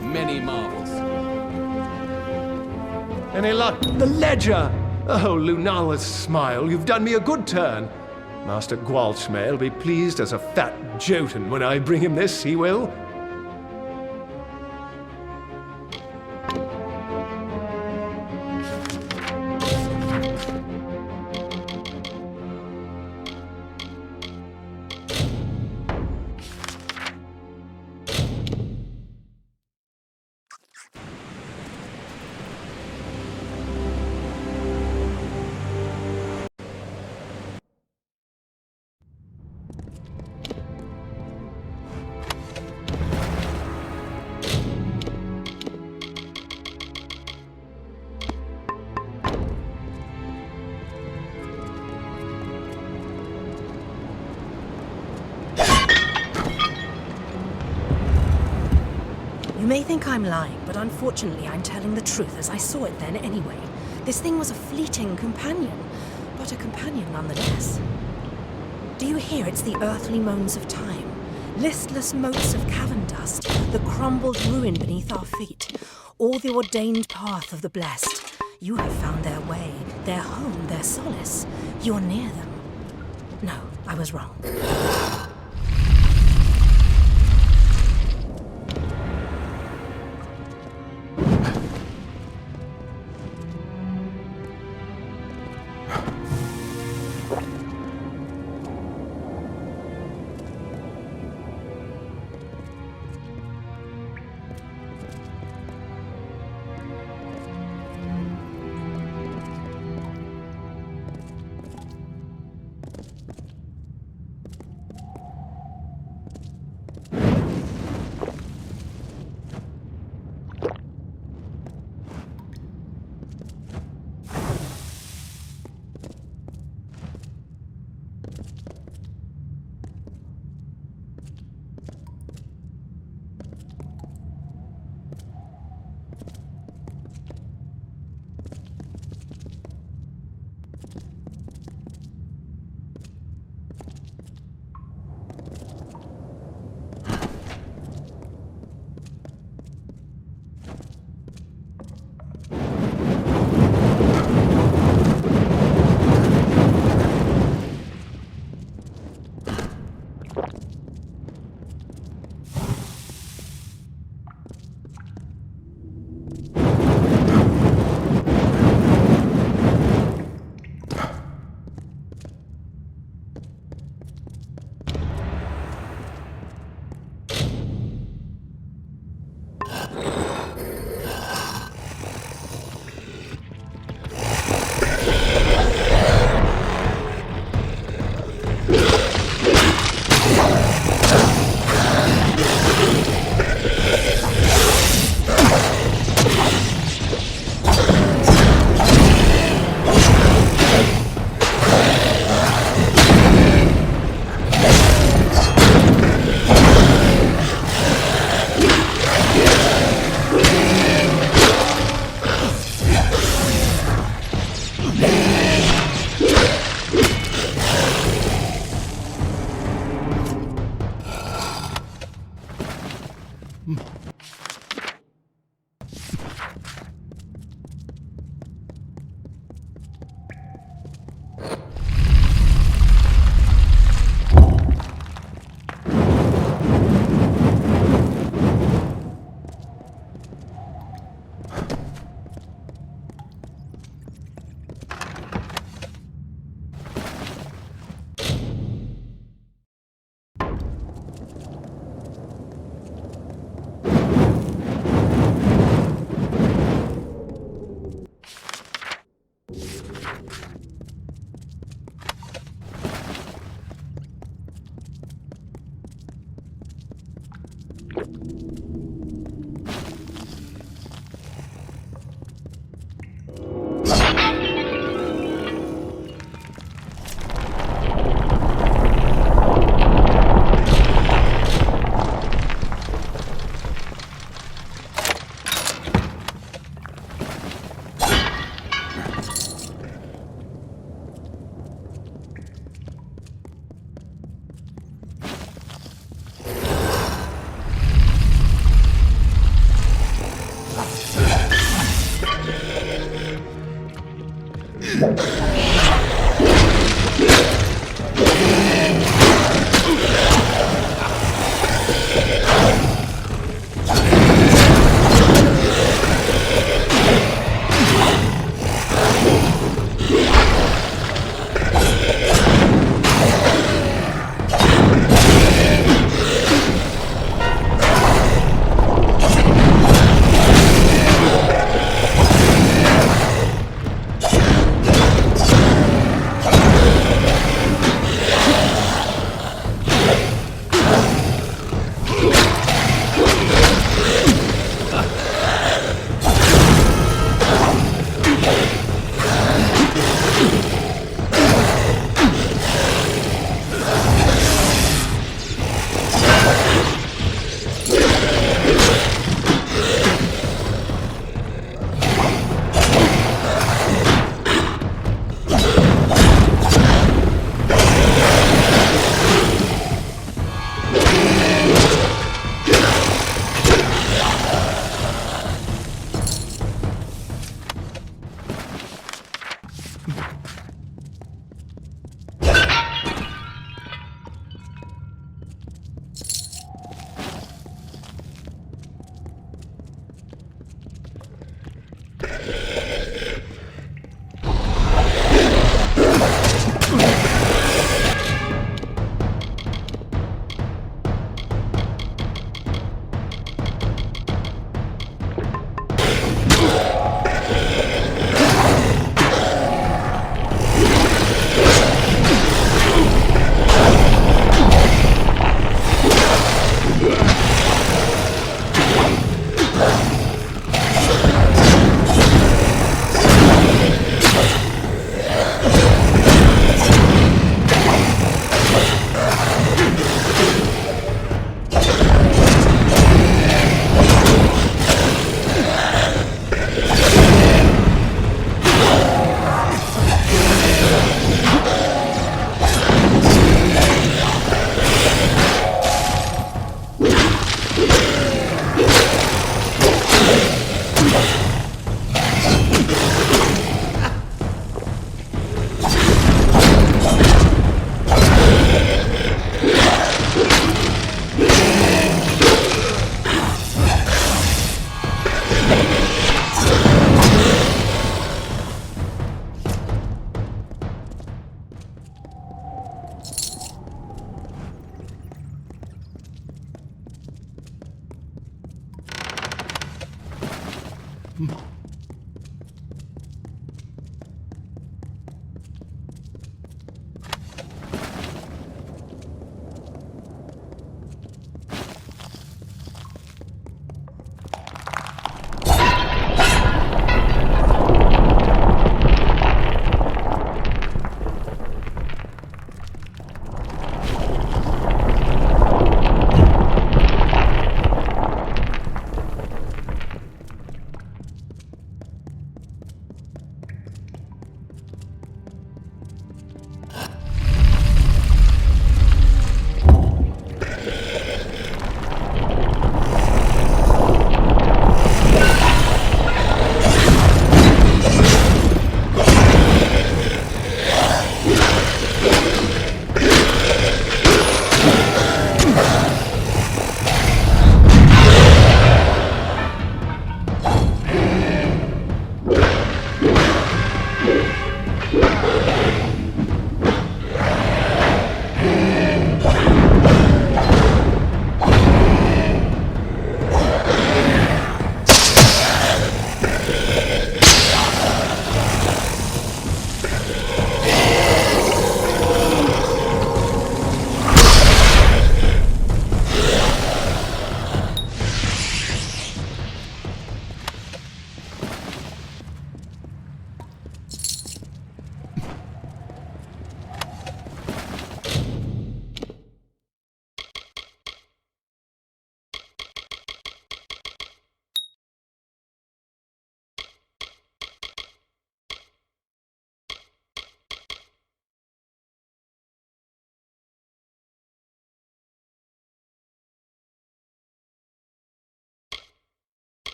many marvels. Any luck? The ledger! Oh, Lunala's smile, you've done me a good turn. Master Gwalchmay'll be pleased as a fat Jotun when I bring him this, he will. You may think I'm lying, but unfortunately I'm telling the truth as I saw it then anyway. This thing was a fleeting companion, but a companion nonetheless. Do you hear? It's the earthly moans of time. Listless motes of cavern dust, the crumbled ruin beneath our feet, all the ordained path of the blessed. You have found their way, their home, their solace. You're near them. No, I was wrong.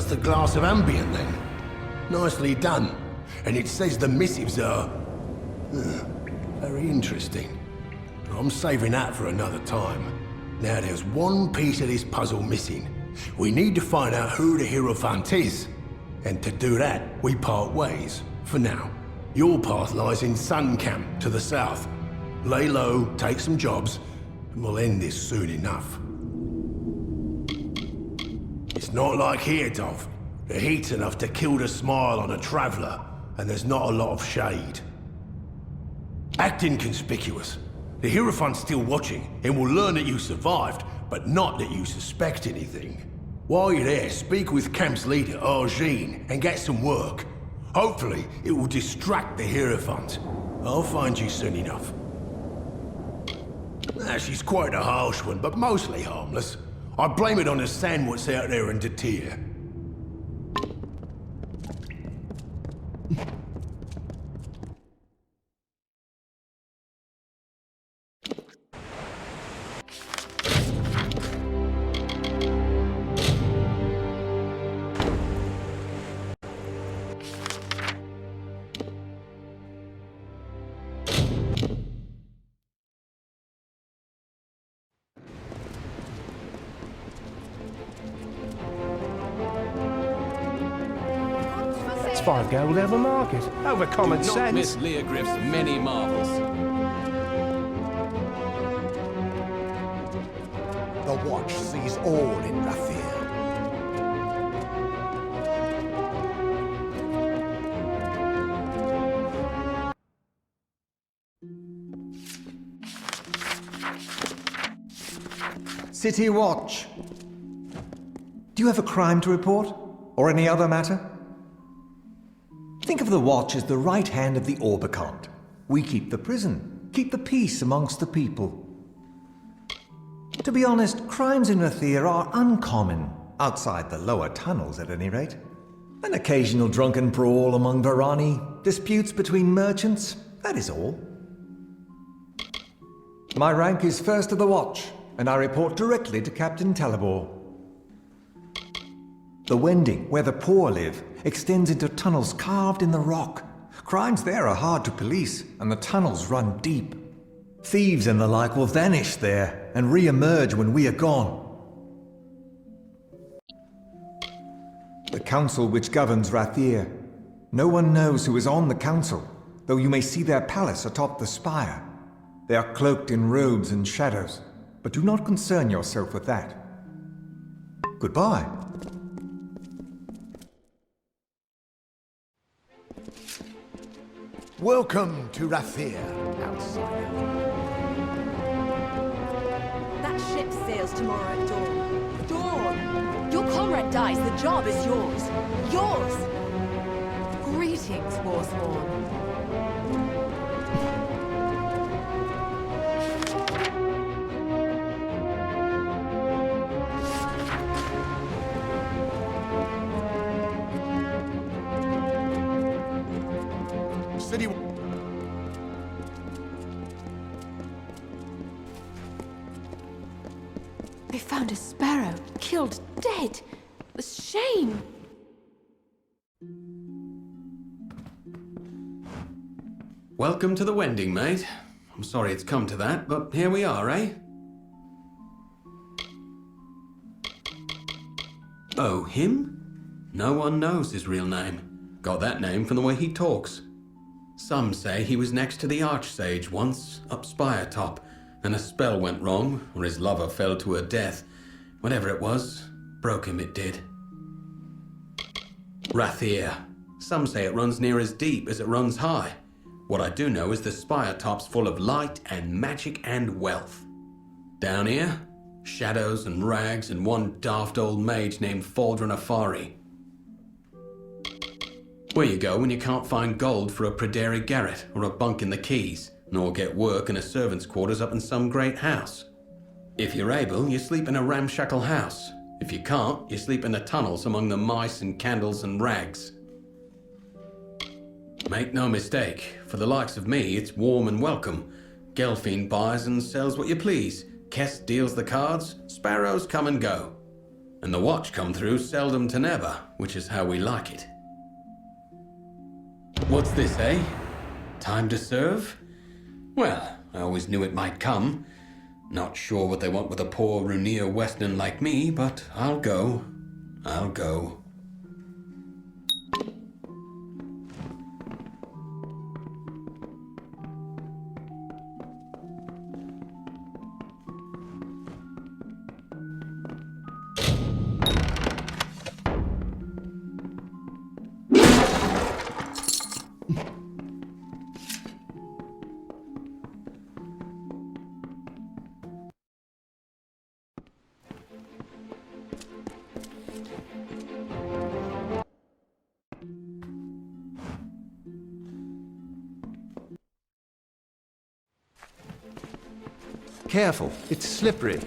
just a glass of ambient then. Nicely done. And it says the missives are... very interesting. I'm saving that for another time. Now there's one piece of this puzzle missing. We need to find out who the Hierophant is. And to do that, we part ways, for now. Your path lies in Sun Camp, to the south. Lay low, take some jobs, and we'll end this soon enough. It's not like here, Dov. The heat's enough to kill the smile on a traveller, and there's not a lot of shade. Act inconspicuous. The Hierophant's still watching, and will learn that you survived, but not that you suspect anything. While you're there, speak with camp's leader, Arjeen, and get some work. Hopefully, it will distract the Hierophant. I'll find you soon enough. She's quite a harsh one, but mostly harmless. I blame it on the sand what's out there in Detir. It's 5 gold over market. Over common Do not sense. miss Leogriff's many marvels. The Watch sees all in Rathir. City Watch. Do you have a crime to report? Or any other matter? Think of the Watch as the right hand of the Orbicont. We keep the prison, keep the peace amongst the people. To be honest, crimes in Rathir are uncommon, outside the lower tunnels at any rate. An occasional drunken brawl among Varani, disputes between merchants, that is all. My rank is First of the Watch, and I report directly to Captain Talibor. The Wending, where the poor live, extends into tunnels carved in the rock. Crimes there are hard to police, and the tunnels run deep. Thieves and the like will vanish there, and re-emerge when we are gone. The council which governs Rathir. No one knows who is on the council, though you may see their palace atop the spire. They are cloaked in robes and shadows, but do not concern yourself with that. Goodbye. Welcome to Rathir, outsider. That ship sails tomorrow at dawn. Dawn! Your comrade dies, the job is yours. Yours! Greetings, Warsworn. City... They found a sparrow, killed dead. A shame. Welcome to the Wending, mate. I'm sorry it's come to that, but here we are, eh? Oh, him? No one knows his real name. Got that name from the way he talks. Some say he was next to the Archsage once, up Spire Top, and a spell went wrong, or his lover fell to her death. Whatever it was, broke him it did. Rathir. Some say it runs near as deep as it runs high. What I do know is the Spire Top's full of light and magic and wealth. Down here, shadows and rags and one daft old mage named Faldron Afari. Where you go when you can't find gold for a Praderi garret or a bunk in the Keys, nor get work in a servant's quarters up in some great house. If you're able, you sleep in a ramshackle house. If you can't, you sleep in the tunnels among the mice and candles and rags. Make no mistake, for the likes of me, it's warm and welcome. Gelfine buys and sells what you please. Kest deals the cards, sparrows come and go. And the watch come through seldom to never, which is how we like it. What's this, eh? Time to serve? Well, I always knew it might come. Not sure what they want with a poor Runir Westerner like me, but I'll go. I'll go. Careful, it's slippery.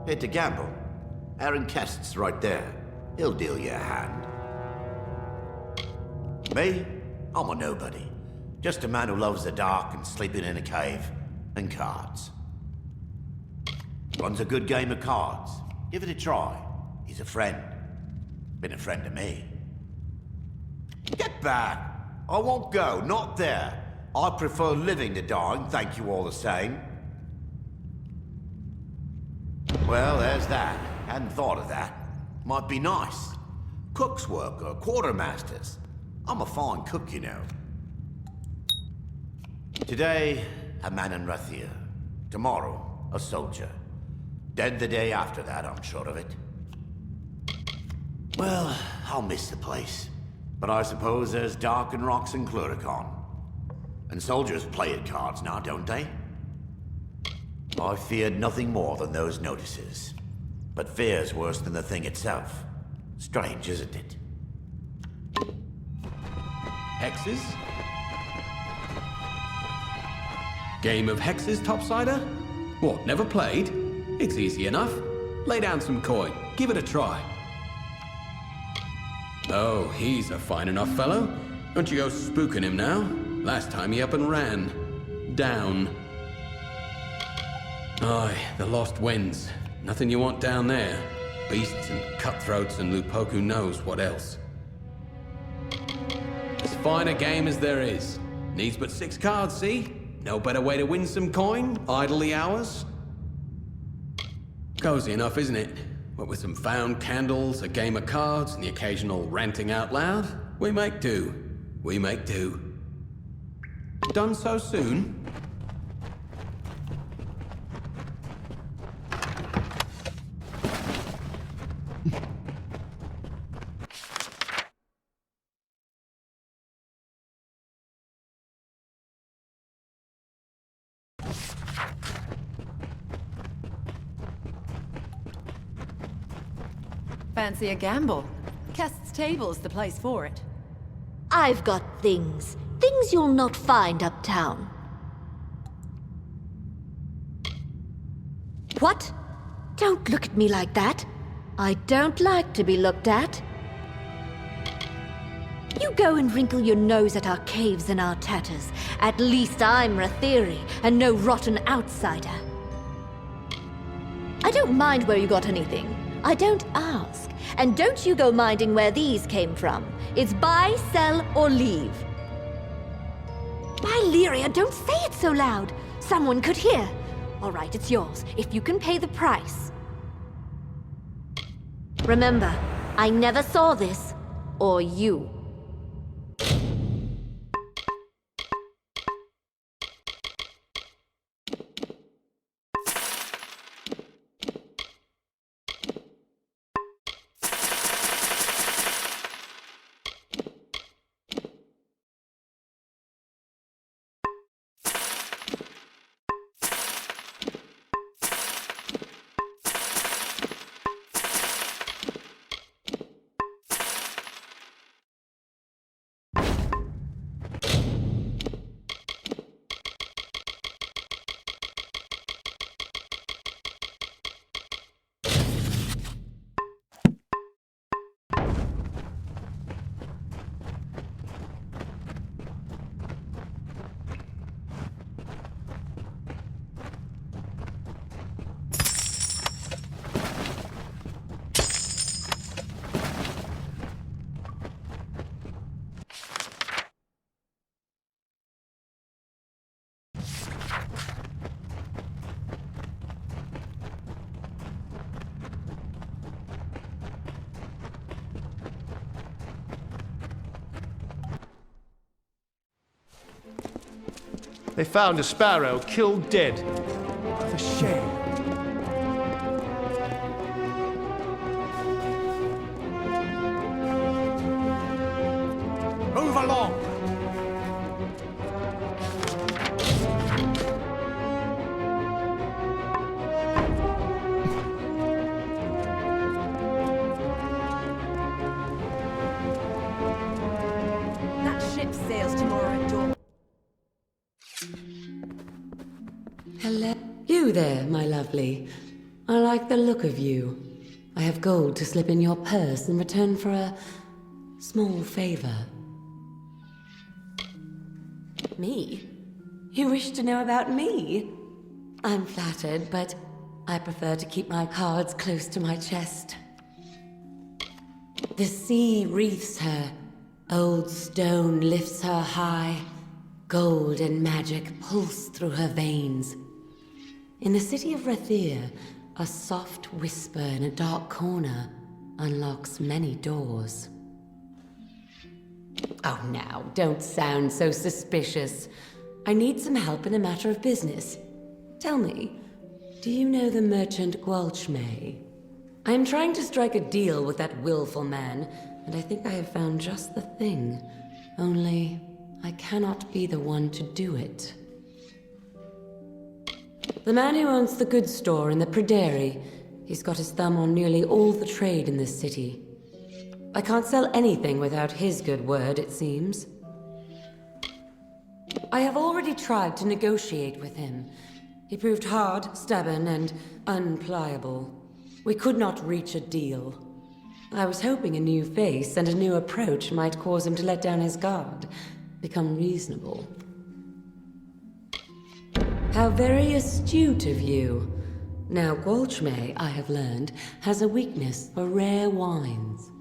Here to gamble. Aaron Kest's right there. He'll deal you a hand. Me? I'm a nobody. Just a man who loves the dark and sleeping in a cave. And cards. Runs a good game of cards. Give it a try. He's a friend. Been a friend to me. Get back! I won't go, not there. I prefer living to dying, thank you all the same. Well, there's that. Hadn't thought of that. Might be nice. Cook's work or quartermaster's. I'm a fine cook, you know. Today, a man in Rathir. Tomorrow, a soldier. Dead the day after that, I'm sure of it. Well, I'll miss the place. But I suppose there's dark and rocks in Cluricon. And soldiers play at cards now, don't they? I feared nothing more than those notices. But fear's worse than the thing itself. Strange, isn't it? Hexes? Game of hexes, topsider? What, never played? It's easy enough. Lay down some coin. Give it a try. Oh, he's a fine enough fellow. Don't you go spooking him now. Last time he up and ran. Down. Aye, the lost winds. Nothing you want down there. Beasts and cutthroats and Lupoku knows what else. As fine a game as there is. Needs but 6 cards, see? No better way to win some coin? Idle the hours? Cozy enough, isn't it? What with some found candles, a game of cards, and the occasional ranting out loud, we make do. We make do. Done so soon? Fancy a gamble? Kest's table's the place for it. I've got things. Things you'll not find uptown. What? Don't look at me like that. I don't like to be looked at. You go and wrinkle your nose at our caves and our tatters. At least I'm Rathiri, and no rotten outsider. I don't mind where you got anything. I don't ask. And don't you go minding where these came from. It's buy, sell, or leave. By Lyria, don't say it so loud. Someone could hear. All right, it's yours, if you can pay the price. Remember, I never saw this, or you. They found a sparrow killed dead. What a shame. Move along! That ship sails tomorrow at dawn. Hello. You there, my lovely. I like the look of you. I have gold to slip in your purse in return for a small favor. Me? You wish to know about me? I'm flattered, but I prefer to keep my cards close to my chest. The sea wreathes her. Old stone lifts her high. Gold and magic pulse through her veins. In the city of Rathir, a soft whisper in a dark corner unlocks many doors. Oh, now, don't sound so suspicious. I need some help in a matter of business. Tell me, do you know the merchant Gwalchmay? I am trying to strike a deal with that willful man, and I think I have found just the thing. Only, I cannot be the one to do it. The man who owns the goods store in the Prairie, he's got his thumb on nearly all the trade in this city. I can't sell anything without his good word, it seems. I have already tried to negotiate with him. He proved hard, stubborn, and unpliable. We could not reach a deal. I was hoping a new face and a new approach might cause him to let down his guard, become reasonable. How very astute of you. Now, Gwalchmay, I have learned, has a weakness for rare wines.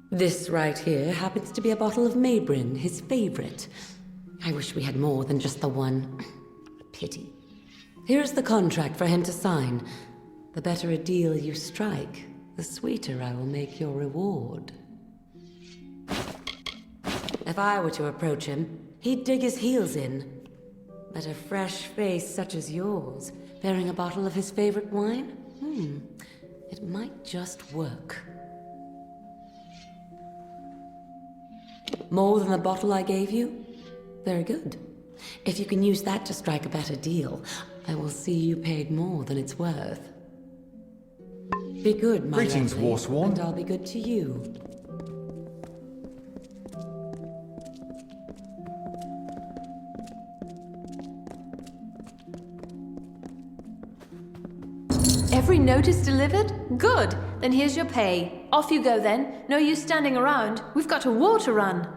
This right here happens to be a bottle of Maybrin, his favorite. I wish we had more than just the one. Pity. Here's the contract for him to sign. The better a deal you strike, the sweeter I will make your reward. If I were to approach him, he'd dig his heels in. But a fresh face such as yours, bearing a bottle of his favorite wine? It might just work. More than the bottle I gave you? Very good. If you can use that to strike a better deal, I will see you paid more than it's worth. Be good, my Greetings, lovely, Warsworn. and I'll be good to you. Every note is delivered? Good. Then here's your pay. Off you go then. No use standing around. We've got a war to run.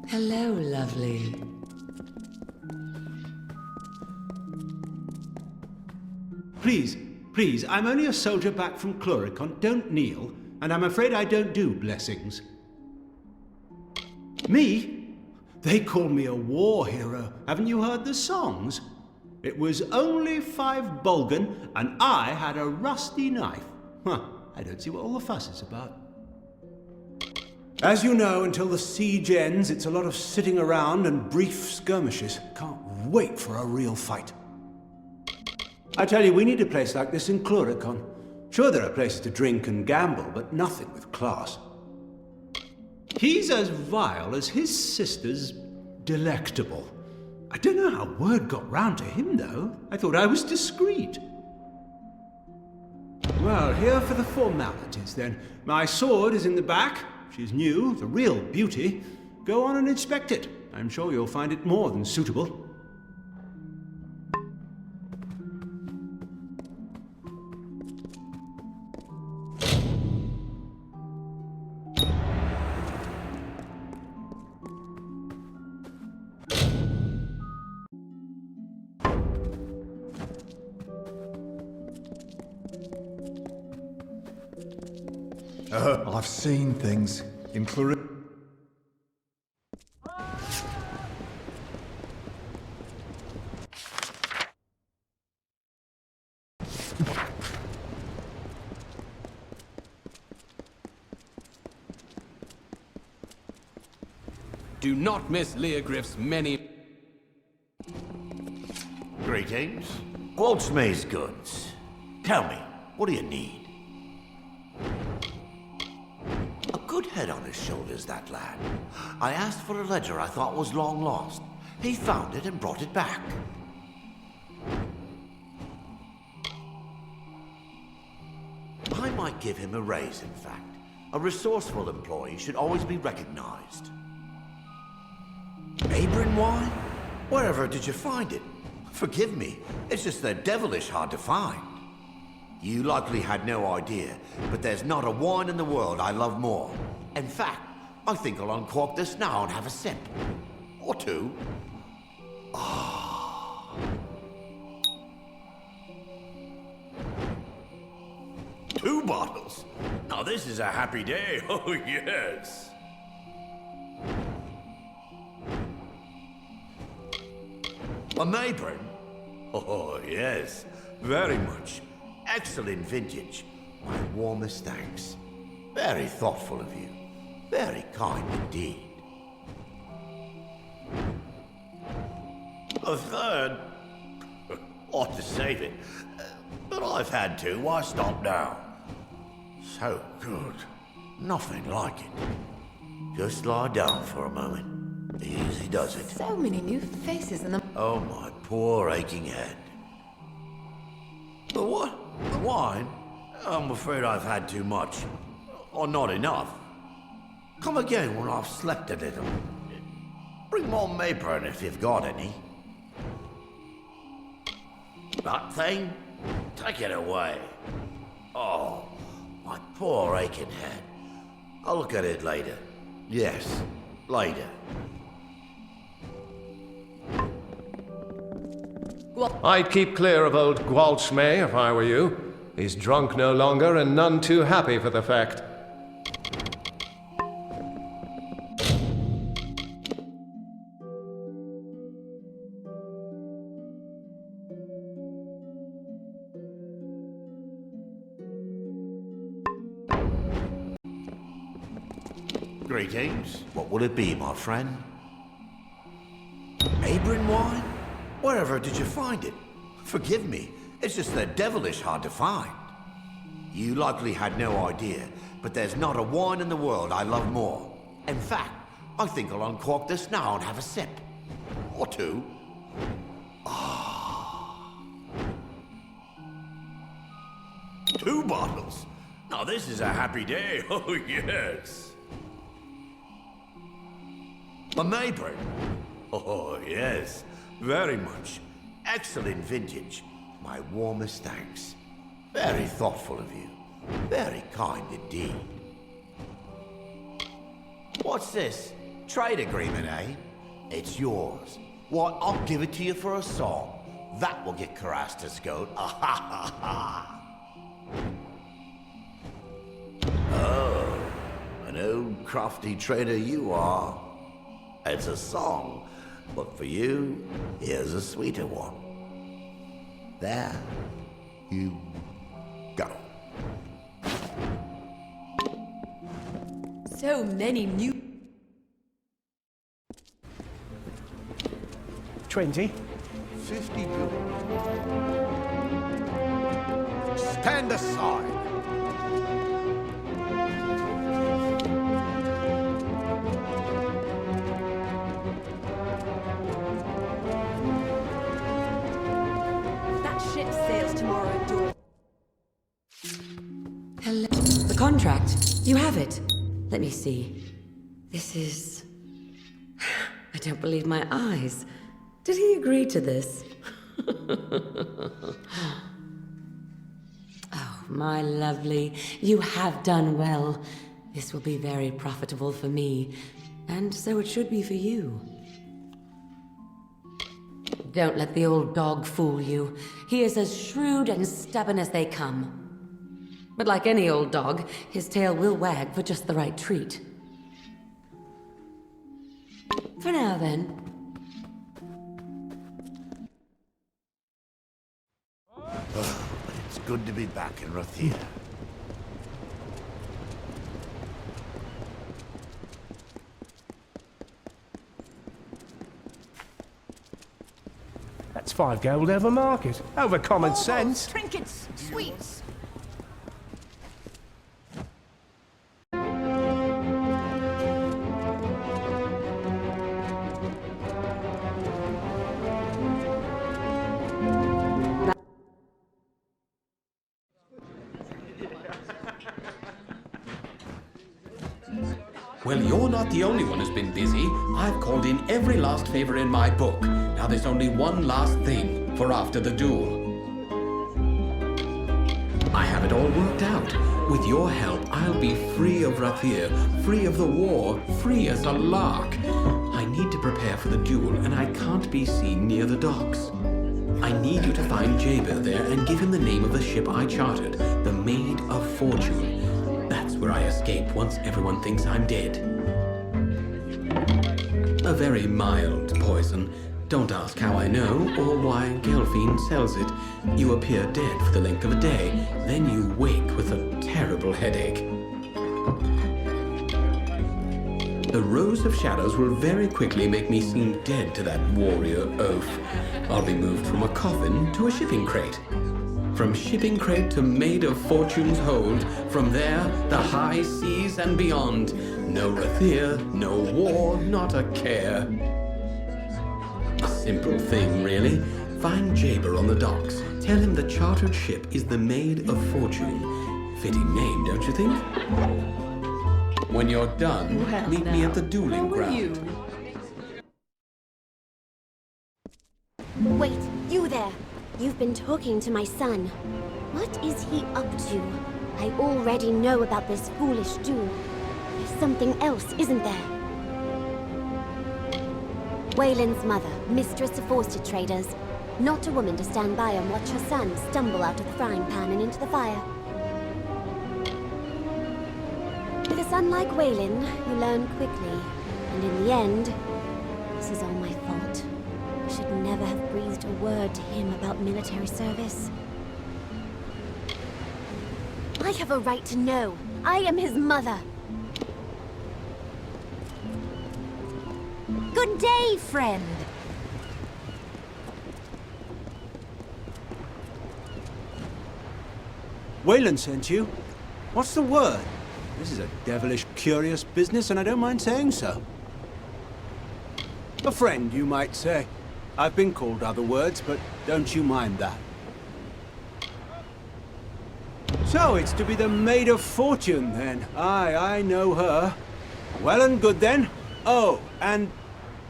Hello, lovely. Please, I'm only a soldier back from Cluricon. Don't kneel, and I'm afraid I don't do blessings. Me? They call me a war hero. Haven't you heard the songs? It was only 5 Bolgan, and I had a rusty knife. I don't see what all the fuss is about. As you know, until the siege ends, it's a lot of sitting around and brief skirmishes. Can't wait for a real fight. I tell you, we need a place like this in Cluricon. Sure, there are places to drink and gamble, but nothing with class. He's as vile as his sister's delectable. I don't know how word got round to him, though. I thought I was discreet. Well, here for the formalities, then. My sword is in the back. She's new, the real beauty. Go on and inspect it. I'm sure you'll find it more than suitable. I've seen things in Do not miss Leogriff's many... Greetings. Goldsmith's goods. Tell me, what do you need? A good head on his shoulders, that lad. I asked for a ledger I thought was long lost. He found it and brought it back. I might give him a raise, in fact. A resourceful employee should always be recognized. Abrin wine? Wherever did you find it? Forgive me, it's just they're devilish hard to find. You likely had no idea, but there's not a wine in the world I love more. In fact, I think I'll uncork this now and have a sip. Or two. Ah. 2 bottles? Now this is a happy day, oh yes. A Mabrin? Oh yes, very much. Excellent vintage. My warmest thanks. Very thoughtful of you. Very kind indeed. A third? Ought to save it. But I've had to. Why stop now? So good. Nothing like it. Just lie down for a moment. Easy does it. So many new faces in the... Oh, my poor aching head. The what? The wine? I'm afraid I've had too much. Or not enough. Come again when I've slept a little. Bring more Mabrin if you've got any. That thing? Take it away. Oh, my poor aching head. I'll look at it later. Yes, later. I'd keep clear of old Gwalchmay if I were you. He's drunk no longer and none too happy for the fact. Greetings. What will it be, my friend? Abrin wine? Wherever did you find it? Forgive me, it's just they're devilish hard to find. You likely had no idea, but there's not a wine in the world I love more. In fact, I think I'll uncork this now and have a sip. Or two. Ah. 2 bottles? Now this is a happy day, oh yes. A Mabrin? Oh yes, very much. Excellent vintage. My warmest thanks. Very thoughtful of you. Very kind indeed. What's this? Trade agreement, eh? It's yours. Why, I'll give it to you for a song. That will get Carastas goat. Ah ha ha ha. Oh, an old crafty trader you are. It's a song, but for you, here's a sweeter one. There you go. So many new... 20. 50 good. Stand aside. That ship sails tomorrow at dawn. Hello. The contract. You have it. Let me see. This is... I don't believe my eyes. Did he agree to this? Oh, my lovely. You have done well. This will be very profitable for me. And so it should be for you. Don't let the old dog fool you. He is as shrewd and stubborn as they come. But like any old dog, his tail will wag for just the right treat. For now, then. It's good to be back in Rathir. That's 5 gold over market. Over common sense. Trinkets, sweets. Well, you're not the only one who's been busy. I've called in every last favor in my book. Now there's only one last thing for after the duel. I have it all worked out. With your help, I'll be free of Rathir, free of the war, free as a lark. I need to prepare for the duel, and I can't be seen near the docks. I need you to find Jaber there and give him the name of the ship I chartered, the Maid of Fortune. That's where I escape once everyone thinks I'm dead. A very mild poison. Don't ask how I know or why Gelfine sells it. You appear dead for the length of a day, then you wake with a terrible headache. The Rose of Shadows will very quickly make me seem dead to that warrior oaf. I'll be moved from a coffin to a shipping crate. From shipping crate to Maid of Fortune's hold, from there, the high seas and beyond. No Rathir, no war, not a care. A simple thing, really. Find Jaber on the docks. Tell him the chartered ship is the Maid of Fortune. Fitting name, don't you think? When you're done, meet me at the dueling ground. Wait, you there! You've been talking to my son. What is he up to? I already know about this foolish duel. There's something else, isn't there? Wayland's mother, mistress of worsted traders. Not a woman to stand by and watch her son stumble out of the frying pan and into the fire. With a son like Wayland, you learn quickly. And in the end, this is all my fault. I should never have breathed a word to him about military service. I have a right to know. I am his mother. Good day, friend. Wayland sent you? What's the word? This is a devilish curious business, and I don't mind saying so. A friend, you might say. I've been called other words, but don't you mind that. So, it's to be the Maid of Fortune, then. Aye, I know her. Well and good, then. Oh, and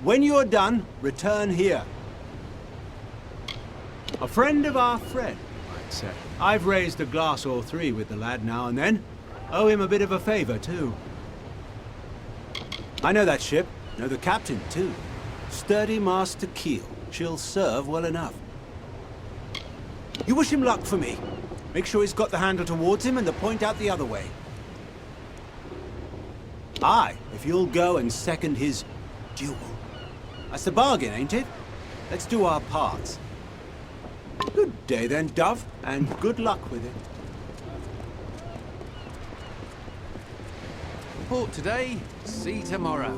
when you're done, return here. A friend of our friend, you might say. I've raised a glass or three with the lad now and then. Owe him a bit of a favor, too. I know that ship. Know the captain, too. Sturdy Master Keel. She'll serve well enough. You wish him luck for me. Make sure he's got the handle towards him and the point out the other way. Aye, if you'll go and second his duel. That's the bargain, ain't it? Let's do our parts. Good day then, Dove, and good luck with it. Port today, sea tomorrow.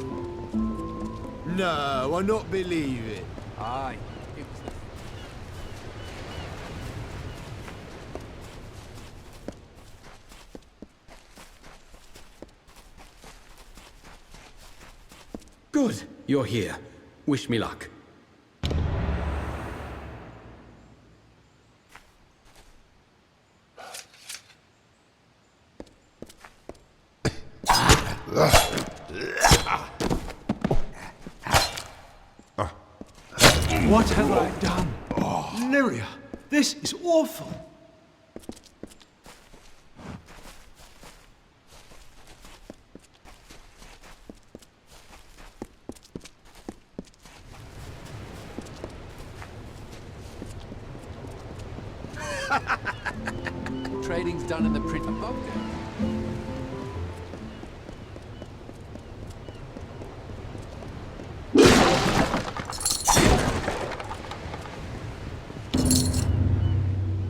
No, I not believe it. Aye. It was Good, you're here. Wish me luck. What have I done? Lyria, this is awful. Trading's done in the pretty boat.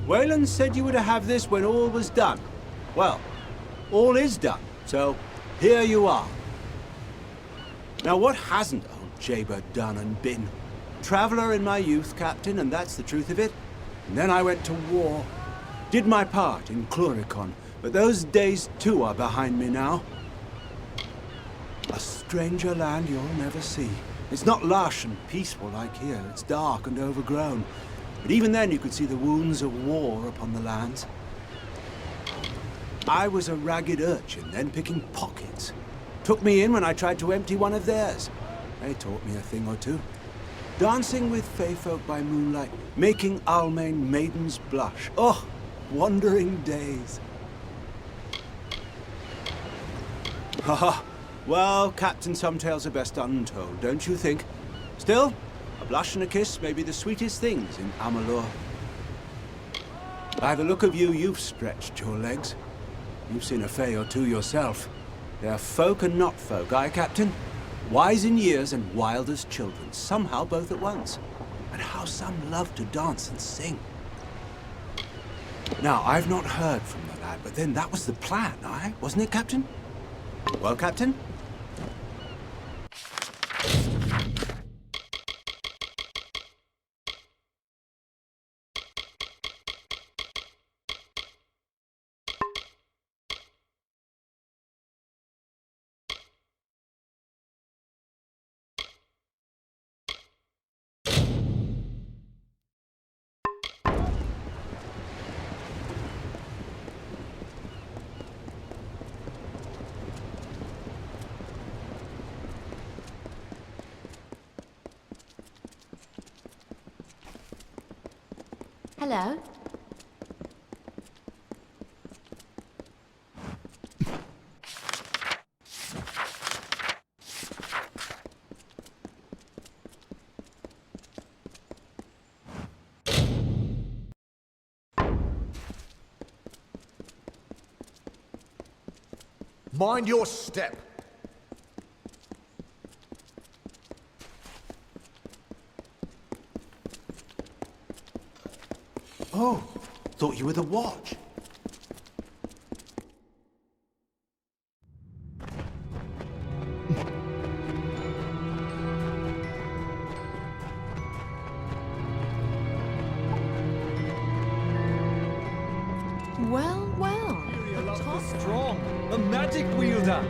Wayland said you were to have this when all was done. Well, all is done, so here you are. Now what hasn't old Jaber done and been? traveler in my youth, Captain, and that's the truth of it. And then I went to war. Did my part in Cluricon, but those days too are behind me now. A stranger land you'll never see. It's not lush and peaceful like here. It's dark and overgrown. But even then you could see the wounds of war upon the lands. I was a ragged urchin, then picking pockets. Took me in when I tried to empty one of theirs. They taught me a thing or two. Dancing with fey folk by moonlight, making Almain maidens blush. Oh, wandering days. Haha. Well, Captain, some tales are best untold, don't you think? Still, a blush and a kiss may be the sweetest things in Amalur. By the look of you, you've stretched your legs. You've seen a fey or two yourself. They're folk and not folk, aye, Captain? Wise in years and wild as children, somehow both at once. And how some love to dance and sing. Now, I've not heard from the lad, but then that was the plan, aye? Wasn't it, Captain? Well, Captain? Hello? Mind your step. Oh, thought you were the watch. Well, well. Strong, a magic wielder.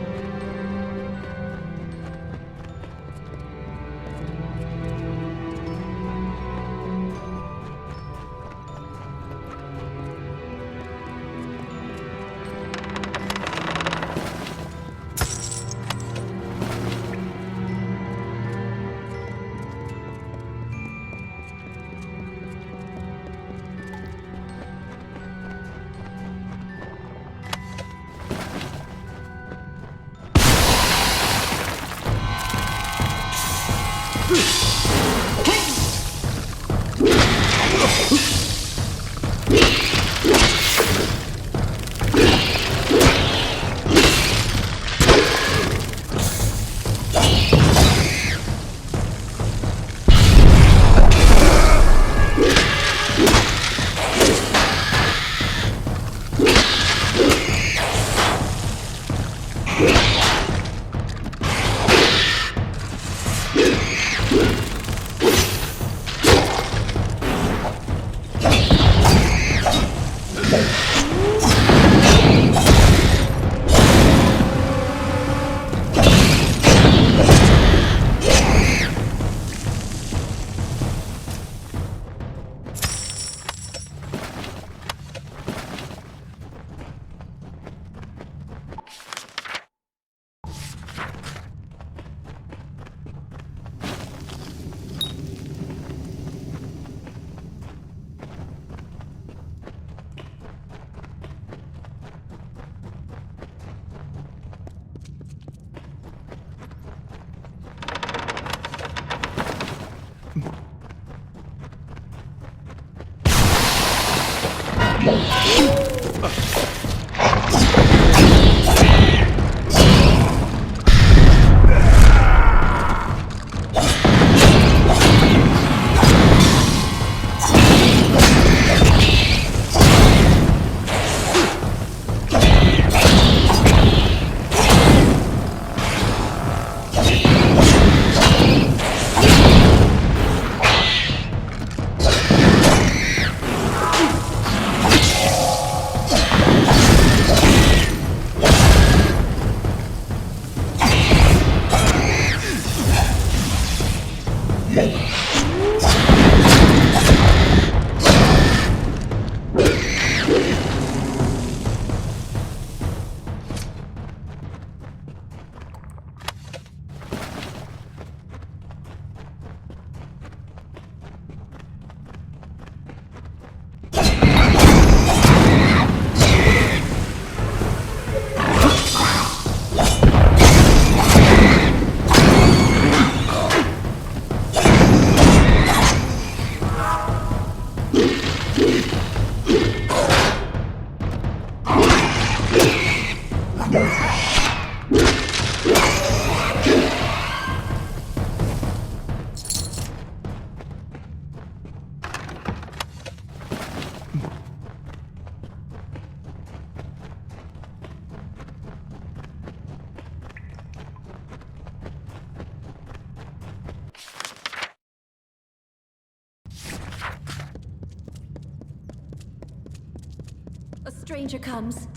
A stranger comes.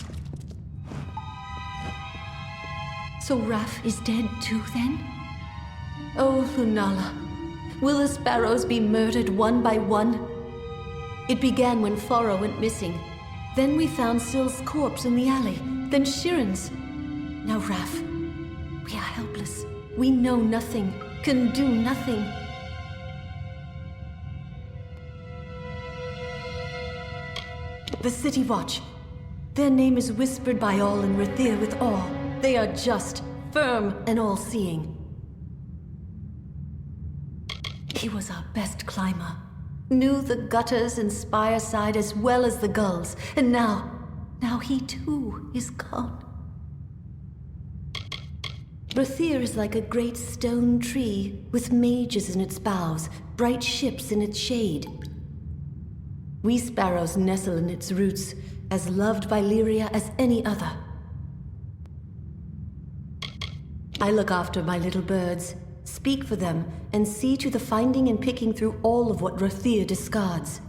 So Raff is dead too, then? Oh, Lunala, will the sparrows be murdered one by one? It began when Foro went missing. Then we found Syl's corpse in the alley. Then Shiren's. Now Raff. We are helpless. We know nothing, can do nothing. The City Watch. Their name is whispered by all in Rathir with awe. They are just, firm, and all-seeing. He was our best climber. Knew the gutters and spire side as well as the gulls. And now he too is gone. Rathir is like a great stone tree with mages in its boughs, bright ships in its shade. We sparrows nestle in its roots, as loved by Lyria as any other. I look after my little birds, speak for them, and see to the finding and picking through all of what Rathir discards.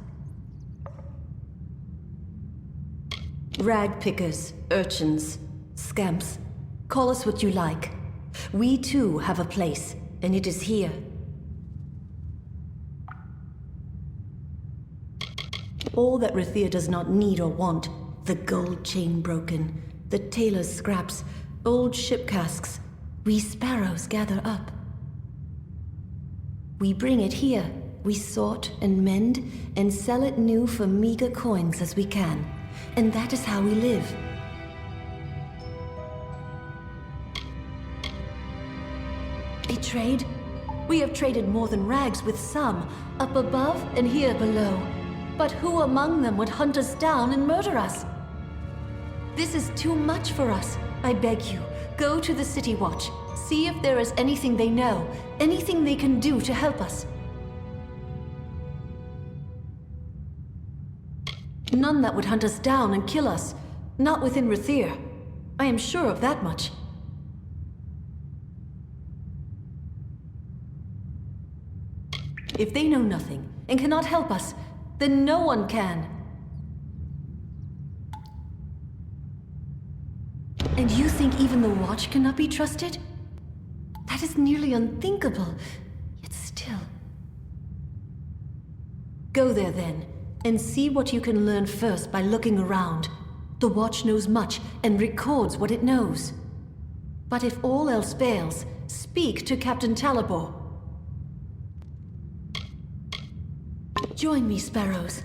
Rag pickers, urchins, scamps, call us what you like. We too have a place, and it is here. All that Rathir does not need or want, the gold chain broken, the tailor's scraps, old ship casks, we sparrows gather up. We bring it here, we sort and mend, and sell it new for meager coins as we can. And that is how we live. A trade? We have traded more than rags with some, up above and here below. But who among them would hunt us down and murder us? This is too much for us. I beg you, go to the City Watch. See if there is anything they know, anything they can do to help us. None that would hunt us down and kill us. Not within Rathir. I am sure of that much. If they know nothing and cannot help us, then no one can. And you think even the Watch cannot be trusted? That is nearly unthinkable, yet still. Go there then, and see what you can learn first by looking around. The Watch knows much and records what it knows. But if all else fails, speak to Captain Talabor. Join me, sparrows.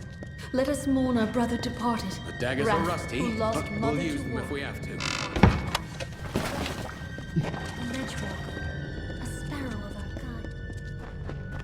Let us mourn our brother departed. The daggers Raff, are rusty, who lost but we'll mother use to them war. if we have to. Ledgewalker, a sparrow of our kind.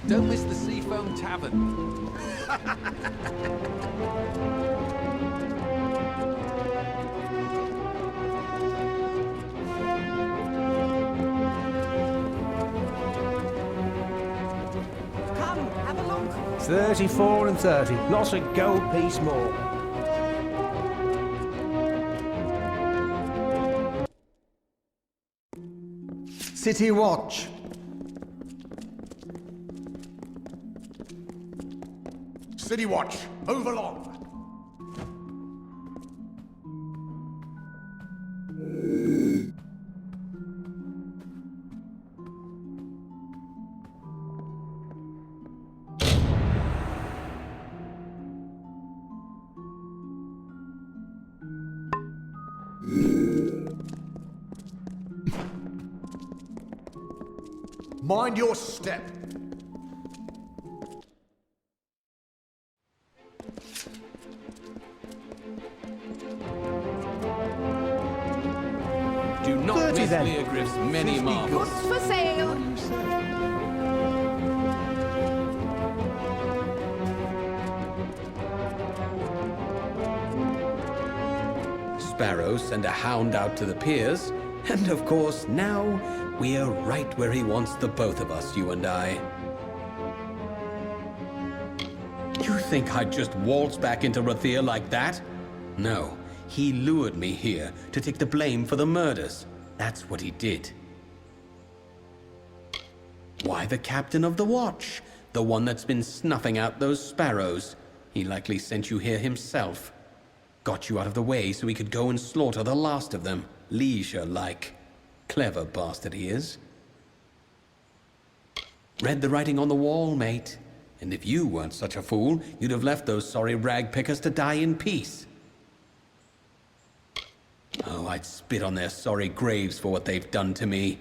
Don't miss the Seafoam Tavern. Come, have a look. 34 and 30. Lots of gold piece more. City Watch. City Watch, move along. Mind your step. Do not 30 miss then. Leogriff's many marvels. Goods for sale. Sparrow send a hound out to the piers, and of course, now we're right where he wants the both of us, you and I. You think I'd just waltz back into Rathir like that? No, he lured me here to take the blame for the murders. That's what he did. Why the captain of the watch? The one that's been snuffing out those sparrows. He likely sent you here himself. Got you out of the way so he could go and slaughter the last of them, leisure-like. Clever bastard he is. Read the writing on the wall, mate. And if you weren't such a fool, you'd have left those sorry rag pickers to die in peace. Oh, I'd spit on their sorry graves for what they've done to me.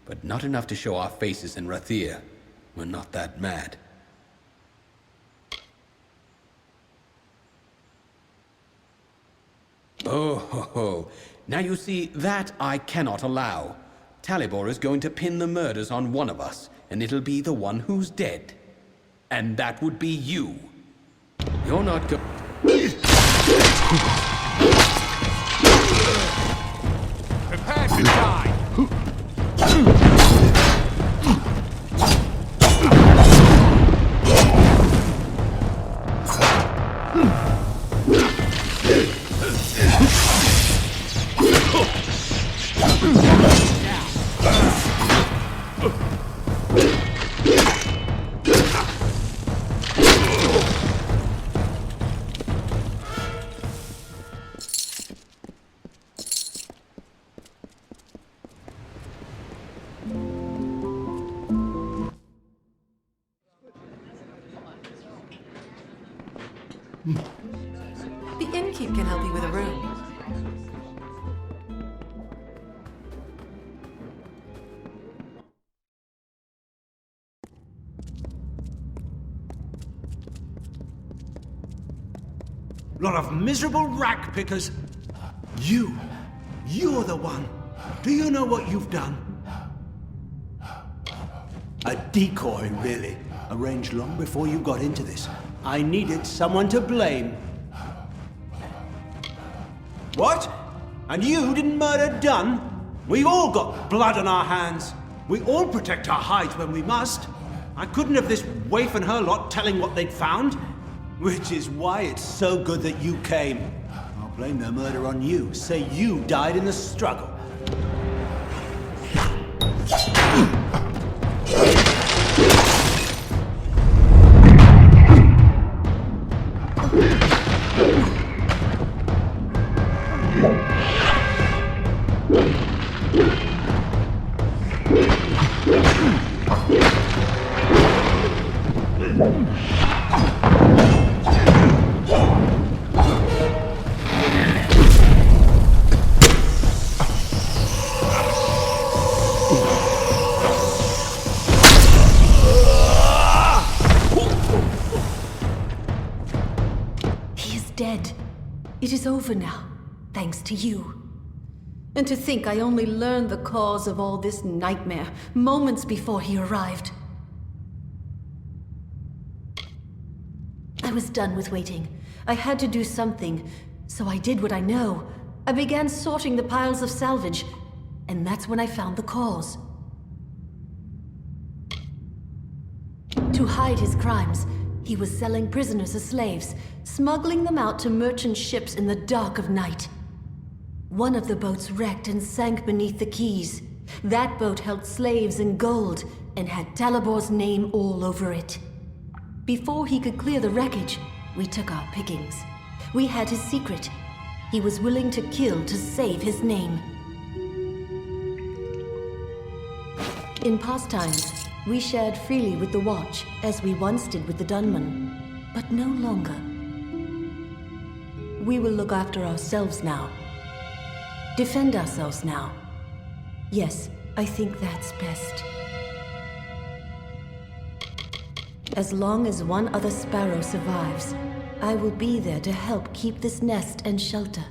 But not enough to show our faces in Rathir. We're not that mad. Oh, ho, ho. Now you see, that I cannot allow. Talibor is going to pin the murders on one of us, and it'll be the one who's dead. And that would be you. You're not go- Prepare to die! The innkeep can help you with a room. Lot of miserable rag pickers. You're the one. Do you know what you've done? A decoy, really. Arranged long before you got into this. I needed someone to blame. What? And you didn't murder Dunn? We've all got blood on our hands. We all protect our hides when we must. I couldn't have this waif and her lot telling what they'd found. Which is why it's so good that you came. I'll blame their murder on you. Say you died in the struggle. Dead. It is over now, thanks to you. And to think I only learned the cause of all this nightmare moments before he arrived. I was done with waiting. I had to do something, so I did what I know. I began sorting the piles of salvage, and that's when I found the cause. To hide his crimes, he was selling prisoners as slaves, smuggling them out to merchant ships in the dark of night. One of the boats wrecked and sank beneath the quays. That boat held slaves and gold, and had Dalabor's name all over it. Before he could clear the wreckage, we took our pickings. We had his secret. He was willing to kill to save his name. In past times, we shared freely with the Watch, as we once did with the Dunman, but no longer. We will look after ourselves now. Defend ourselves now. Yes, I think that's best. As long as one other sparrow survives, I will be there to help keep this nest and shelter.